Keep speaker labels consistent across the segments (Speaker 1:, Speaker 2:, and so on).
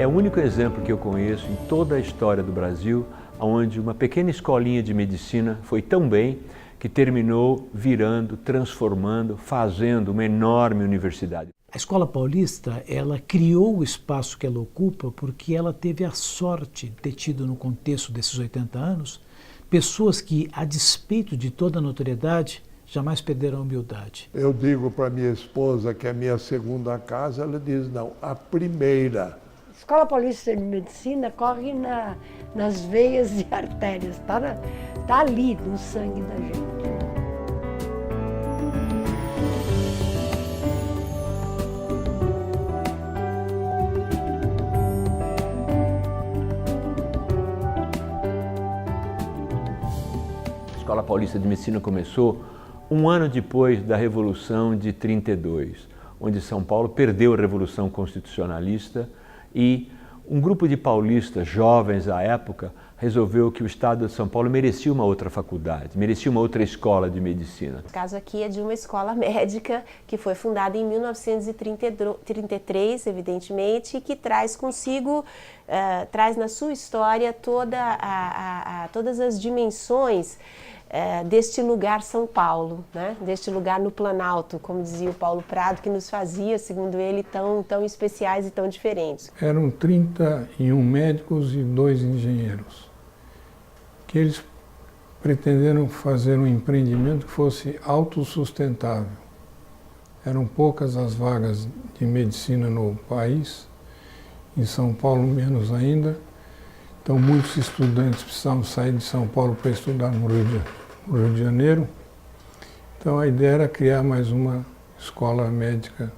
Speaker 1: É o único exemplo que eu conheço em toda a história do Brasil onde uma pequena escolinha de medicina foi tão bem que terminou virando, transformando, fazendo uma enorme universidade.
Speaker 2: A Escola Paulista, ela criou o espaço que ela ocupa porque ela teve a sorte de ter tido no contexto desses 80 anos pessoas que, a despeito de toda a notoriedade, jamais perderam a humildade.
Speaker 3: Eu digo para minha esposa que é a minha segunda casa, ela diz não, a primeira.
Speaker 4: A Escola Paulista de Medicina corre nas veias e artérias, tá ali no sangue da gente.
Speaker 1: A Escola Paulista de Medicina começou um ano depois da Revolução de 32, onde São Paulo perdeu a Revolução Constitucionalista e um grupo de paulistas jovens à época resolveu que o estado de São Paulo merecia uma outra faculdade, merecia uma outra escola de medicina.
Speaker 5: O caso aqui é de uma escola médica que foi fundada em 1933, evidentemente, e que traz consigo, traz na sua história todas as dimensões deste lugar São Paulo, né? Deste lugar no Planalto, como dizia o Paulo Prado, que nos fazia, segundo ele, tão especiais e tão diferentes.
Speaker 6: Eram 31 médicos e 2 engenheiros, que eles pretenderam fazer um empreendimento que fosse autossustentável. Eram poucas as vagas de medicina no país, em São Paulo menos ainda, então muitos estudantes precisavam sair de São Paulo para estudar no Rio de Janeiro. Então a ideia era criar mais uma escola médica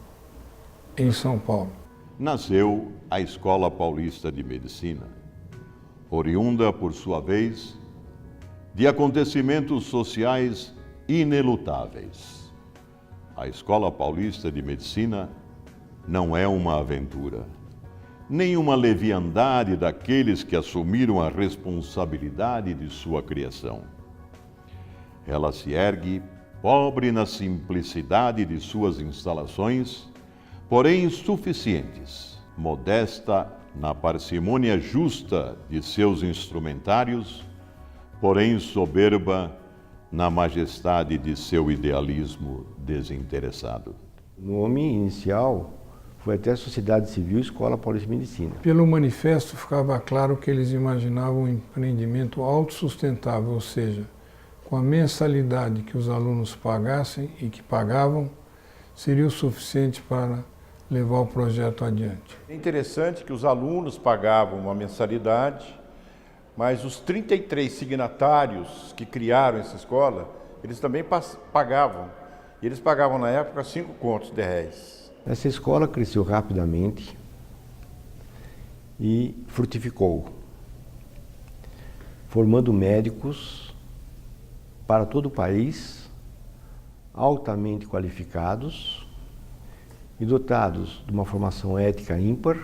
Speaker 6: em São Paulo.
Speaker 7: Nasceu a Escola Paulista de Medicina, oriunda, por sua vez, de acontecimentos sociais inelutáveis. A Escola Paulista de Medicina não é uma aventura, nem uma leviandade daqueles que assumiram a responsabilidade de sua criação. Ela se ergue, pobre na simplicidade de suas instalações, porém suficientes, modesta na parcimônia justa de seus instrumentários, porém soberba na majestade de seu idealismo desinteressado.
Speaker 8: O nome inicial foi até Sociedade Civil Escola Paulista de Medicina.
Speaker 6: Pelo manifesto ficava claro que eles imaginavam um empreendimento autossustentável, ou seja, com a mensalidade que os alunos pagassem e que pagavam, seria o suficiente para levar o projeto adiante.
Speaker 9: É interessante que os alunos pagavam uma mensalidade, mas os 33 signatários que criaram essa escola, eles também pagavam. E eles pagavam na época 5 contos de réis.
Speaker 8: Essa escola cresceu rapidamente e frutificou, formando médicos para todo o país, altamente qualificados e dotados de uma formação ética ímpar,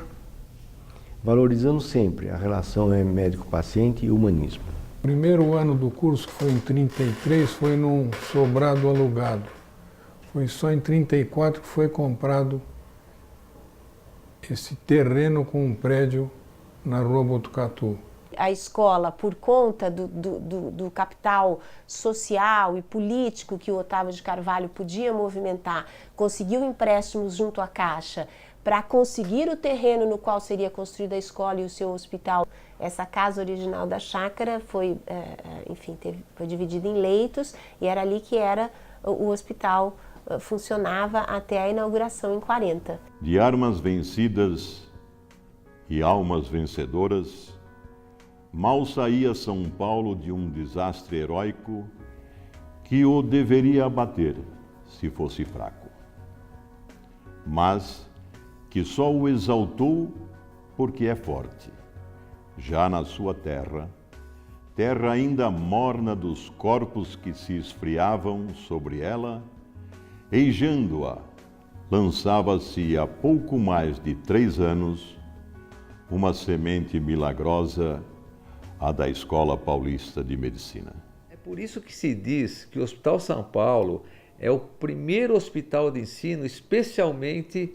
Speaker 8: valorizando sempre a relação médico-paciente e humanismo.
Speaker 6: O primeiro ano do curso, que foi em 33, foi num sobrado alugado. Foi só em 34 que foi comprado esse terreno com um prédio na Rua Botucatu.
Speaker 5: A escola, por conta do capital social e político que o Otávio de Carvalho podia movimentar, conseguiu empréstimos junto à Caixa para conseguir o terreno no qual seria construída a escola e o seu hospital. Essa casa original da chácara foi dividida em leitos e era ali que era o hospital funcionava até a inauguração em 40.
Speaker 7: De armas vencidas e almas vencedoras, mal saía São Paulo de um desastre heróico que o deveria abater se fosse fraco, mas que só o exaltou porque é forte. Já na sua terra, terra ainda morna dos corpos que se esfriavam sobre ela, eijando-a, lançava-se há pouco mais de 3 anos uma semente milagrosa, a da Escola Paulista de Medicina.
Speaker 10: É por isso que se diz que o Hospital São Paulo é o primeiro hospital de ensino especialmente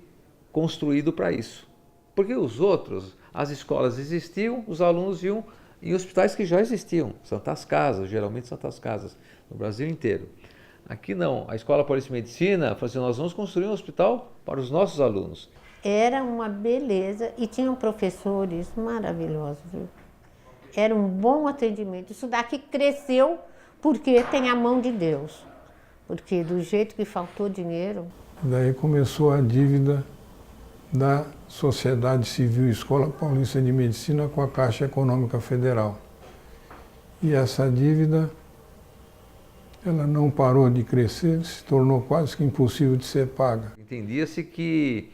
Speaker 10: construído para isso. Porque os outros, as escolas existiam, os alunos iam em hospitais que já existiam, Santas Casas, geralmente Santas Casas, no Brasil inteiro. Aqui não, a Escola Paulista de Medicina falou assim, nós vamos construir um hospital para os nossos alunos.
Speaker 11: Era uma beleza e tinham professores maravilhosos, viu? Era um bom atendimento. Isso daqui cresceu porque tem a mão de Deus. Porque do jeito que faltou dinheiro...
Speaker 6: Daí começou a dívida da Sociedade Civil Escola Paulista de Medicina com a Caixa Econômica Federal. E essa dívida, ela não parou de crescer, se tornou quase que impossível de ser paga.
Speaker 10: Entendia-se que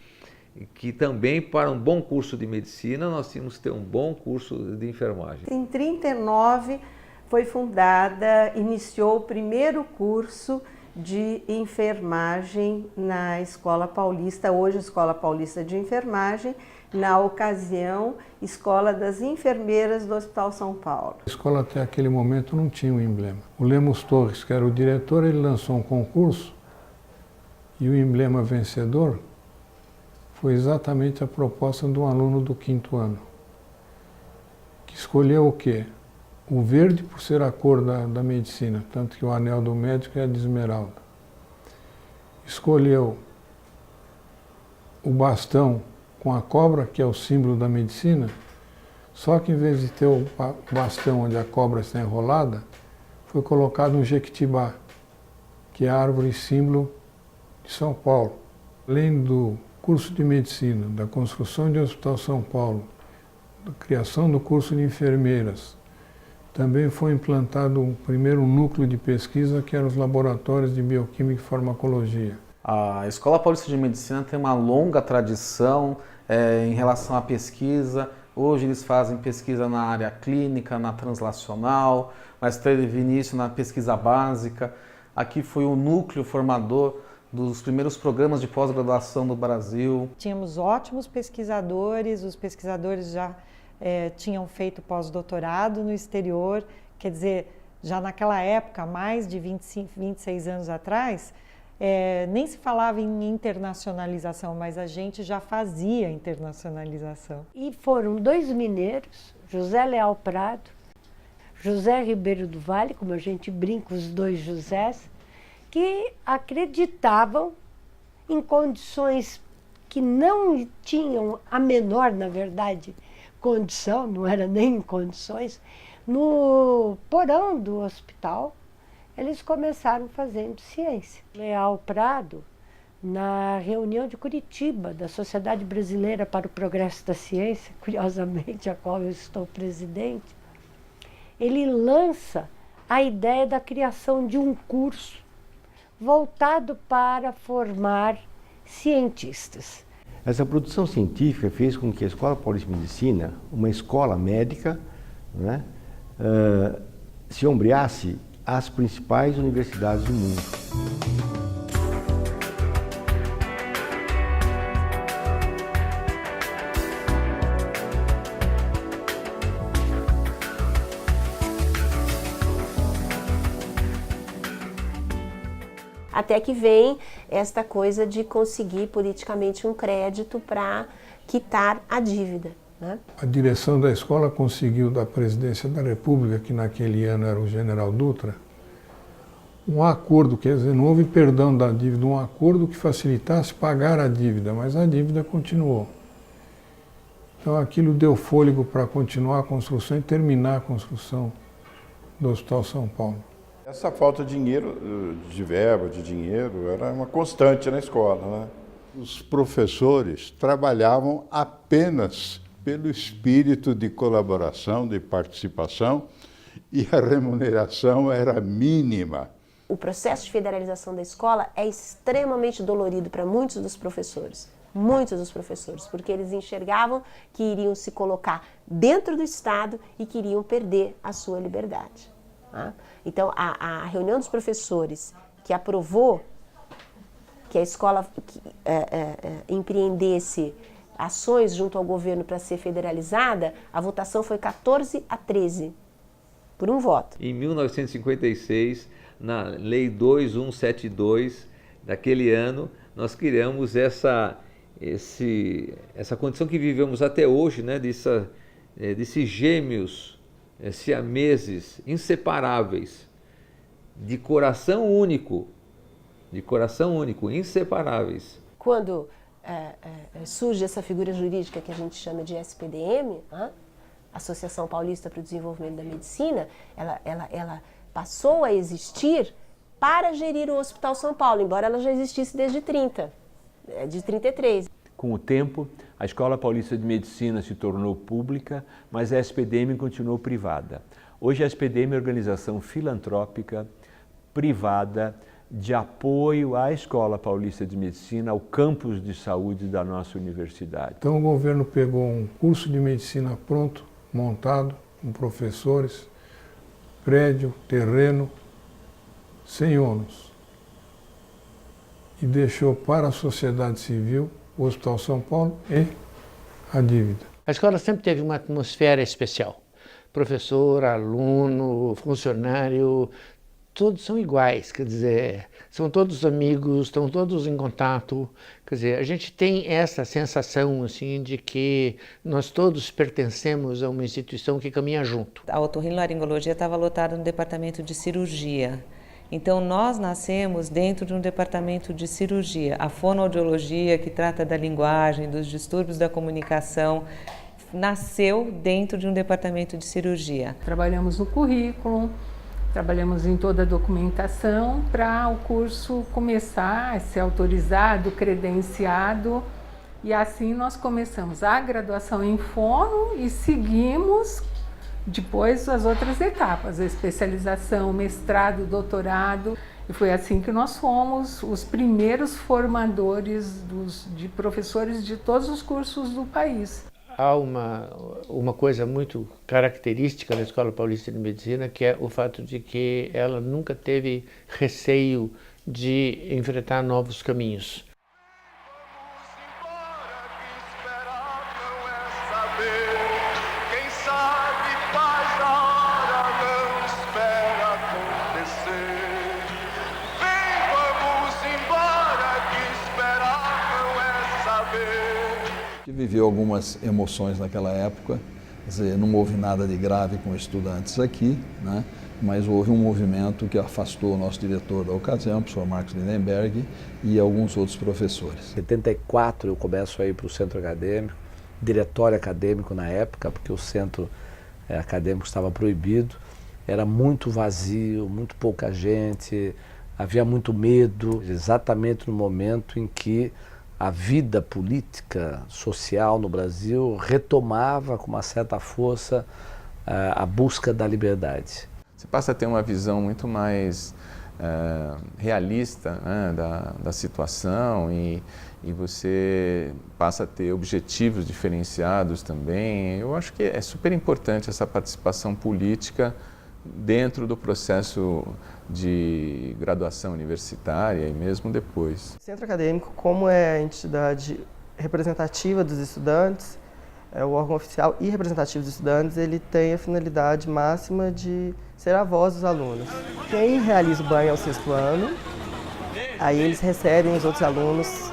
Speaker 10: também para um bom curso de medicina nós tínhamos que ter um bom curso de enfermagem.
Speaker 12: Em 1939 foi fundada, iniciou o primeiro curso de enfermagem na Escola Paulista, hoje Escola Paulista de Enfermagem, na ocasião Escola das Enfermeiras do Hospital São Paulo.
Speaker 6: A escola até aquele momento não tinha um emblema. O Lemos Torres, que era o diretor, ele lançou um concurso e o emblema vencedor foi exatamente a proposta de um aluno do 5º ano, que escolheu o quê? O verde por ser a cor da medicina, tanto que o anel do médico é de esmeralda. Escolheu o bastão com a cobra, que é o símbolo da medicina, só que em vez de ter o bastão onde a cobra está enrolada, foi colocado um jequitibá, que é a árvore símbolo de São Paulo. Além do curso de medicina, da construção de Hospital São Paulo, da criação do curso de enfermeiras, também foi implantado o primeiro núcleo de pesquisa, que eram os laboratórios de bioquímica e farmacologia.
Speaker 13: A Escola Paulista de Medicina tem uma longa tradição em relação à pesquisa. Hoje eles fazem pesquisa na área clínica, na translacional, mas teve início na pesquisa básica. Aqui foi o núcleo formador dos primeiros programas de pós-graduação do Brasil.
Speaker 14: Tínhamos ótimos pesquisadores, os pesquisadores já tinham feito pós-doutorado no exterior, quer dizer, já naquela época, mais de 26 anos atrás, nem se falava em internacionalização, mas a gente já fazia internacionalização.
Speaker 4: E foram 2 mineiros, José Leal Prado, José Ribeiro do Vale, como a gente brinca, os 2 Josés, que acreditavam em condições que não tinham a menor, na verdade, condição, não era nem em condições, no porão do hospital, eles começaram fazendo ciência. Leal Prado, na reunião de Curitiba, da Sociedade Brasileira para o Progresso da Ciência, curiosamente, a qual eu estou presidente, ele lança a ideia da criação de um curso voltado para formar cientistas.
Speaker 8: Essa produção científica fez com que a Escola Paulista de Medicina, uma escola médica, né, se ombreasse às principais universidades do mundo.
Speaker 5: Até que vem esta coisa de conseguir politicamente um crédito para quitar a dívida, né?
Speaker 6: A direção da escola conseguiu da Presidência da República, que naquele ano era o General Dutra, um acordo, quer dizer, não houve perdão da dívida, um acordo que facilitasse pagar a dívida, mas a dívida continuou. Então aquilo deu fôlego para continuar a construção e terminar a construção do Hospital São Paulo.
Speaker 9: Essa falta de dinheiro, de verba, de dinheiro, era uma constante na escola, né?
Speaker 3: Os professores trabalhavam apenas pelo espírito de colaboração, de participação, e a remuneração era mínima.
Speaker 5: O processo de federalização da escola é extremamente dolorido para muitos dos professores, porque eles enxergavam que iriam se colocar dentro do Estado e que iriam perder a sua liberdade. Então, a reunião dos professores que aprovou que a escola empreendesse ações junto ao governo para ser federalizada, a votação foi 14-13, por um voto.
Speaker 10: Em 1956, na Lei 2172 daquele ano, nós criamos essa condição que vivemos até hoje, né, desses gêmeos siameses inseparáveis, de coração único, inseparáveis.
Speaker 5: Quando surge essa figura jurídica que a gente chama de SPDM, Associação Paulista para o Desenvolvimento da Medicina, ela passou a existir para gerir o Hospital São Paulo, embora ela já existisse desde 33.
Speaker 1: Com o tempo, a Escola Paulista de Medicina se tornou pública, mas a SPDM continuou privada. Hoje a SPDM é uma organização filantrópica, privada, de apoio à Escola Paulista de Medicina, ao campus de saúde da nossa universidade.
Speaker 6: Então o governo pegou um curso de medicina pronto, montado, com professores, prédio, terreno, sem ônus, e deixou para a sociedade civil o Hospital São Paulo e a dívida.
Speaker 15: A escola sempre teve uma atmosfera especial. Professor, aluno, funcionário, todos são iguais, quer dizer, são todos amigos, estão todos em contato. Quer dizer, a gente tem essa sensação assim, de que nós todos pertencemos a uma instituição que caminha junto.
Speaker 16: A otorrinolaringologia estava lotada no departamento de cirurgia. Então, nós nascemos dentro de um departamento de cirurgia. A fonoaudiologia, que trata da linguagem, dos distúrbios da comunicação, nasceu dentro de um departamento de cirurgia.
Speaker 17: Trabalhamos no currículo, trabalhamos em toda a documentação para o curso começar a ser autorizado, credenciado. E assim nós começamos a graduação em fono e seguimos depois as outras etapas, a especialização, mestrado, doutorado. E foi assim que nós fomos os primeiros formadores de professores de todos os cursos do país.
Speaker 15: Há uma coisa muito característica da Escola Paulista de Medicina, que é o fato de que ela nunca teve receio de enfrentar novos caminhos.
Speaker 18: Viveu algumas emoções naquela época, quer dizer, não houve nada de grave com estudantes aqui, né? Mas houve um movimento que afastou o nosso diretor da ocasião, o professor Marcos Lindenberg, e alguns outros professores.
Speaker 19: Em 74 eu começo a ir para o centro acadêmico, diretório acadêmico na época, porque o centro acadêmico estava proibido, era muito vazio, muito pouca gente, havia muito medo, exatamente no momento em que a vida política, social no Brasil retomava com uma certa força a busca da liberdade.
Speaker 20: Você passa a ter uma visão muito mais realista, né, da situação e você passa a ter objetivos diferenciados também. Eu acho que é super importante essa participação política dentro do processo de graduação universitária e mesmo depois.
Speaker 21: O Centro Acadêmico, como é a entidade representativa dos estudantes, é o órgão oficial e representativo dos estudantes, ele tem a finalidade máxima de ser a voz dos alunos. Quem realiza o banho é o 6º ano, aí eles recebem os outros alunos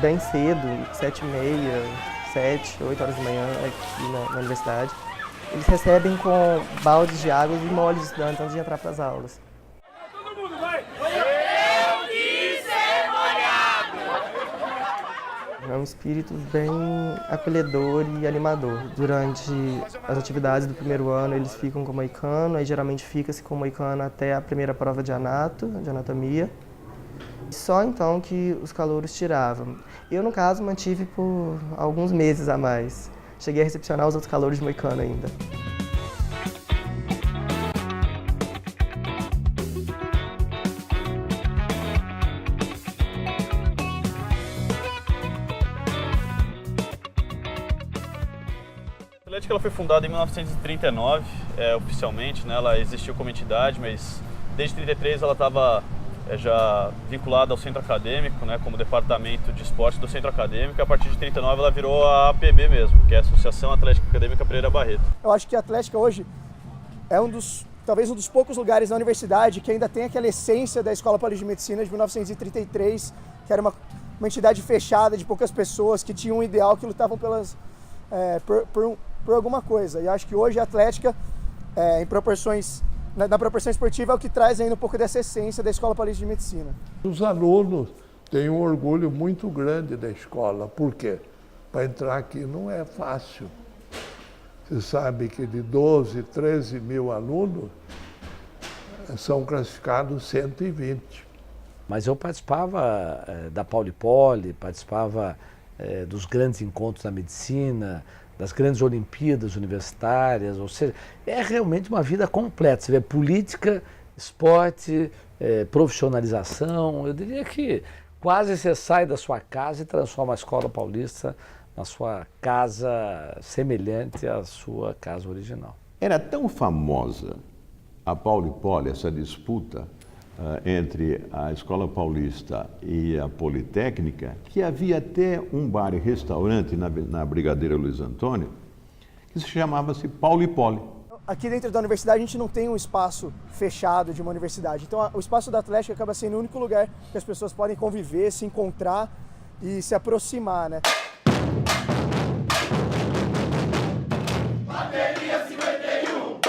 Speaker 21: bem cedo, 7h30, 7, 8 horas da manhã aqui na universidade. Eles recebem com baldes de água e molhos de estudantes antes de entrar para as aulas. É um espírito bem acolhedor e animador. Durante as atividades do primeiro ano, eles ficam com moicano, aí geralmente fica-se com moicano até a primeira prova de anatomia. Só então que os calouros tiravam. Eu, no caso, mantive por alguns meses a mais. Cheguei a recepcionar os outros calouros de moicano ainda.
Speaker 22: A Atlética ela foi fundada em 1939, oficialmente, né? Ela existiu como entidade, mas desde 1933 ela estava já vinculada ao centro acadêmico, né, como departamento de esporte do centro acadêmico, e a partir de 1939 ela virou a APB mesmo, que é a Associação Atlética Acadêmica Pereira Barreto.
Speaker 23: Eu acho que a Atlética hoje é talvez um dos poucos lugares na universidade que ainda tem aquela essência da Escola Paulista de Medicina de 1933, que era uma entidade fechada de poucas pessoas que tinham um ideal, que lutavam por alguma coisa. E acho que hoje a Atlética, na proporção esportiva, é o que traz ainda um pouco dessa essência da Escola Paulista de Medicina.
Speaker 3: Os alunos têm um orgulho muito grande da escola. Por quê? Para entrar aqui não é fácil. Você sabe que de 12, 13 mil alunos, são classificados 120.
Speaker 19: Mas eu participava da Pauli-Poli, participava dos grandes encontros da medicina, das grandes Olimpíadas universitárias, ou seja, é realmente uma vida completa. Você vê política, esporte, profissionalização. Eu diria que quase você sai da sua casa e transforma a Escola Paulista na sua casa semelhante à sua casa original.
Speaker 2: Era tão famosa a Pauli-Poli, essa disputa entre a Escola Paulista e a Politécnica, que havia até um bar e restaurante na Brigadeiro Luiz Antônio, que se chamava-se Pauli-Poli.
Speaker 23: Aqui dentro da universidade a gente não tem um espaço fechado de uma universidade. Então o espaço da Atlética acaba sendo o único lugar que as pessoas podem conviver, se encontrar e se aproximar, né?
Speaker 7: Bateria 51.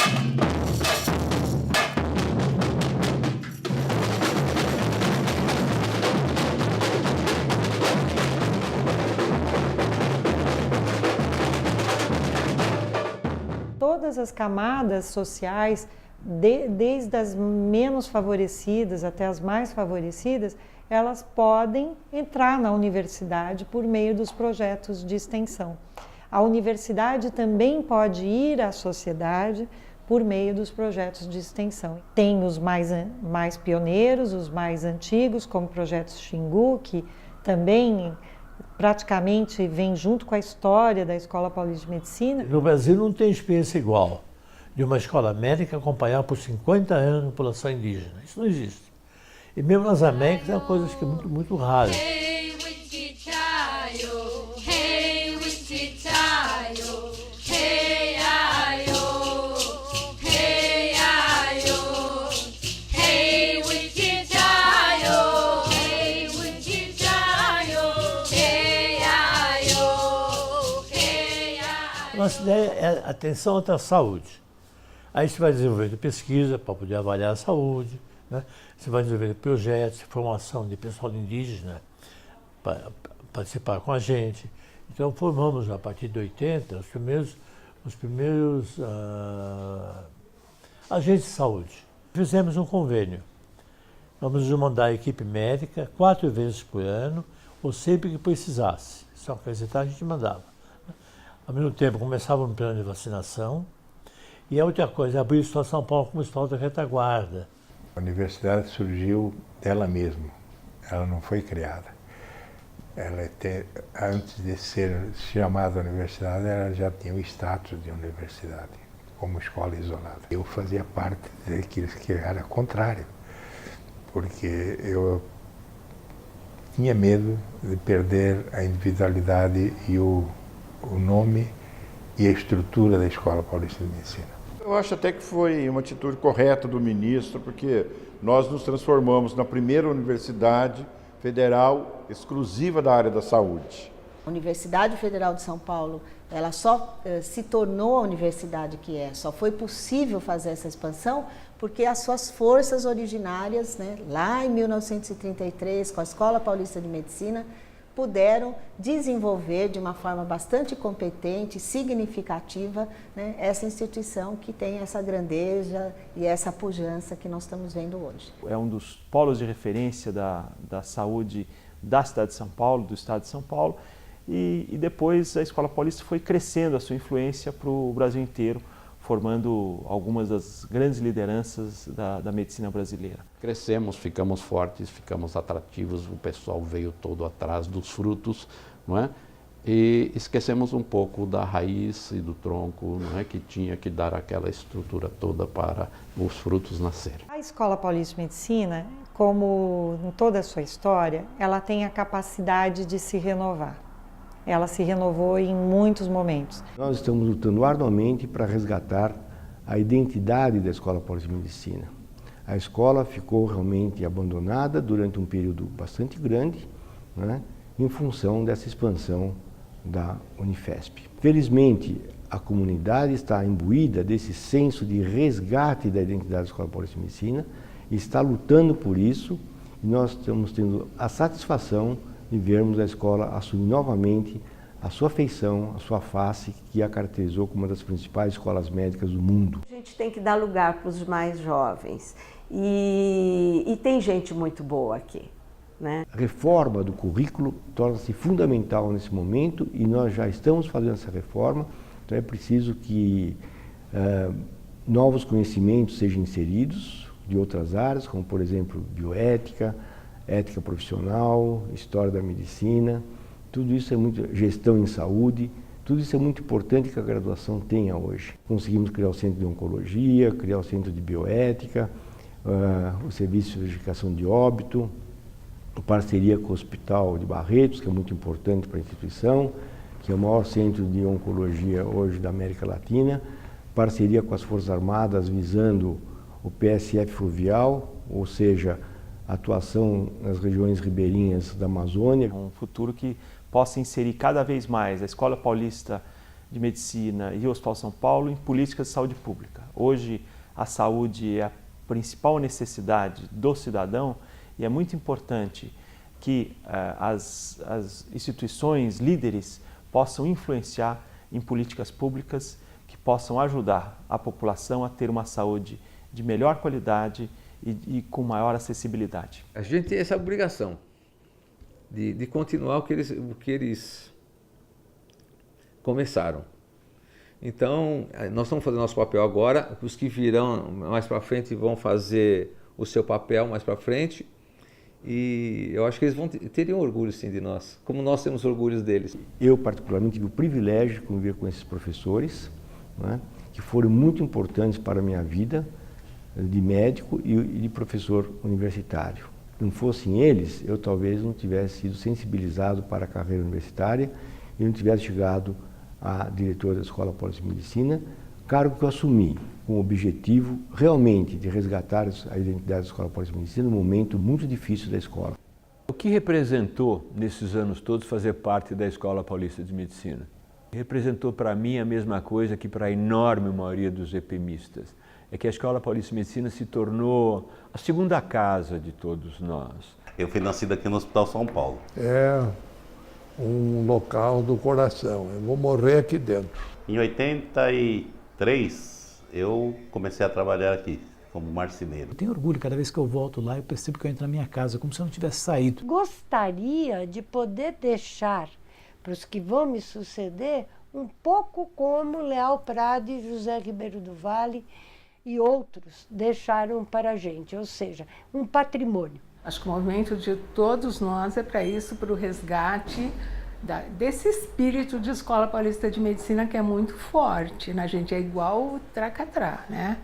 Speaker 14: Todas as camadas sociais, desde as menos favorecidas até as mais favorecidas, elas podem entrar na universidade por meio dos projetos de extensão. A universidade também pode ir à sociedade por meio dos projetos de extensão. Tem os mais pioneiros, os mais antigos, como o projeto Xingu, que também praticamente vem junto com a história da Escola Paulista de Medicina.
Speaker 11: No Brasil não tem experiência igual de uma escola médica acompanhar por 50 anos a população indígena. Isso não existe. E mesmo nas Américas é uma coisa que é muito, muito rara. Nossa ideia é atenção à saúde. Aí você vai desenvolvendo pesquisa para poder avaliar a saúde, né? Você vai desenvolvendo projetos de formação de pessoal indígena para participar com a gente. Então formamos, a partir de 80, os primeiros agentes de saúde. Fizemos um convênio. Vamos mandar a equipe médica 4 vezes por ano, ou sempre que precisasse. Só acrescentar, a gente mandava. Ao mesmo tempo, começava um plano de vacinação. E a outra coisa, abrir o Estado de São Paulo como Estado de retaguarda.
Speaker 24: A universidade surgiu dela mesma, ela não foi criada. Antes de ser chamada universidade, ela já tinha o status de universidade, como escola isolada. Eu fazia parte daqueles que era contrário, porque eu tinha medo de perder a individualidade e o nome e a estrutura da Escola Paulista de Medicina.
Speaker 9: Eu acho até que foi uma atitude correta do ministro, porque nós nos transformamos na primeira universidade federal exclusiva da área da saúde.
Speaker 25: A Universidade Federal de São Paulo, ela só se tornou a universidade que é, só foi possível fazer essa expansão porque as suas forças originárias, né, lá em 1933, com a Escola Paulista de Medicina, puderam desenvolver de uma forma bastante competente, significativa, né, essa instituição que tem essa grandeza e essa pujança que nós estamos vendo hoje.
Speaker 26: É um dos polos de referência da saúde da cidade de São Paulo, do estado de São Paulo, e depois a Escola Paulista foi crescendo a sua influência para o Brasil inteiro, formando algumas das grandes lideranças da medicina brasileira.
Speaker 27: Crescemos, ficamos fortes, ficamos atrativos, o pessoal veio todo atrás dos frutos, não é? E esquecemos um pouco da raiz e do tronco, não é? Que tinha que dar aquela estrutura toda para os frutos nascerem.
Speaker 14: A Escola Paulista de Medicina, como em toda a sua história, ela tem a capacidade de se renovar. Ela se renovou em muitos momentos.
Speaker 8: Nós estamos lutando arduamente para resgatar a identidade da Escola Paulista de Medicina. A escola ficou realmente abandonada durante um período bastante grande, né? em função dessa expansão da Unifesp. Felizmente, a comunidade está imbuída desse senso de resgate da identidade da Escola Paulista de Medicina e está lutando por isso, e nós estamos tendo a satisfação de vermos a escola assumir novamente a sua feição, a sua face, que a caracterizou como uma das principais escolas médicas do mundo.
Speaker 1: A gente tem que dar lugar para os mais jovens e tem gente muito boa aqui, né?
Speaker 8: A reforma do currículo torna-se fundamental nesse momento e nós já estamos fazendo essa reforma, então é preciso que novos conhecimentos sejam inseridos de outras áreas, como por exemplo bioética, ética profissional, história da medicina, tudo isso é muito, gestão em saúde, tudo isso é muito importante que a graduação tenha hoje. Conseguimos criar o Centro de Oncologia, criar o Centro de Bioética, o Serviço de Verificação de Óbito, em parceria com o Hospital de Barretos, que é muito importante para a instituição, que é o maior centro de oncologia hoje da América Latina, parceria com as Forças Armadas visando o PSF fluvial, ou seja, atuação nas regiões ribeirinhas da Amazônia.
Speaker 26: Um futuro que possa inserir cada vez mais a Escola Paulista de Medicina e o Hospital São Paulo em políticas de saúde pública. Hoje, a saúde é a principal necessidade do cidadão e é muito importante que as instituições líderes possam influenciar em políticas públicas que possam ajudar a população a ter uma saúde de melhor qualidade e com maior acessibilidade.
Speaker 4: A gente tem essa obrigação de continuar o que eles começaram. Então, nós estamos fazendo nosso papel agora, os que virão mais para frente vão fazer o seu papel mais para frente e eu acho que eles teriam orgulho sim de nós, como nós temos orgulho deles.
Speaker 8: Eu particularmente tive o privilégio de conviver com esses professores, né, que foram muito importantes para a minha vida de médico e de professor universitário. Se não fossem eles, eu talvez não tivesse sido sensibilizado para a carreira universitária e não tivesse chegado a diretor da Escola Paulista de Medicina, cargo que eu assumi com o objetivo realmente de resgatar a identidade da Escola Paulista de Medicina num momento muito difícil da escola.
Speaker 5: O que representou nesses anos todos fazer parte da Escola Paulista de Medicina? Representou para mim a mesma coisa que para a enorme maioria dos EPMistas. É que a Escola Paulista de Medicina se tornou a segunda casa de todos nós.
Speaker 6: Eu fui nascido aqui no Hospital São Paulo.
Speaker 3: É um local do coração, eu vou morrer aqui dentro.
Speaker 6: Em 83, eu comecei a trabalhar aqui como marceneiro.
Speaker 10: Eu tenho orgulho, cada vez que eu volto lá, eu percebo que eu entro na minha casa, como se eu não tivesse saído.
Speaker 12: Gostaria de poder deixar para os que vão me suceder um pouco como Leal Prado e José Ribeiro do Vale e outros deixaram para a gente, ou seja, um patrimônio.
Speaker 17: Acho que o movimento de todos nós é para isso, para o resgate desse espírito de Escola Paulista de Medicina que é muito forte, né? A gente é igual o tracatrá, né?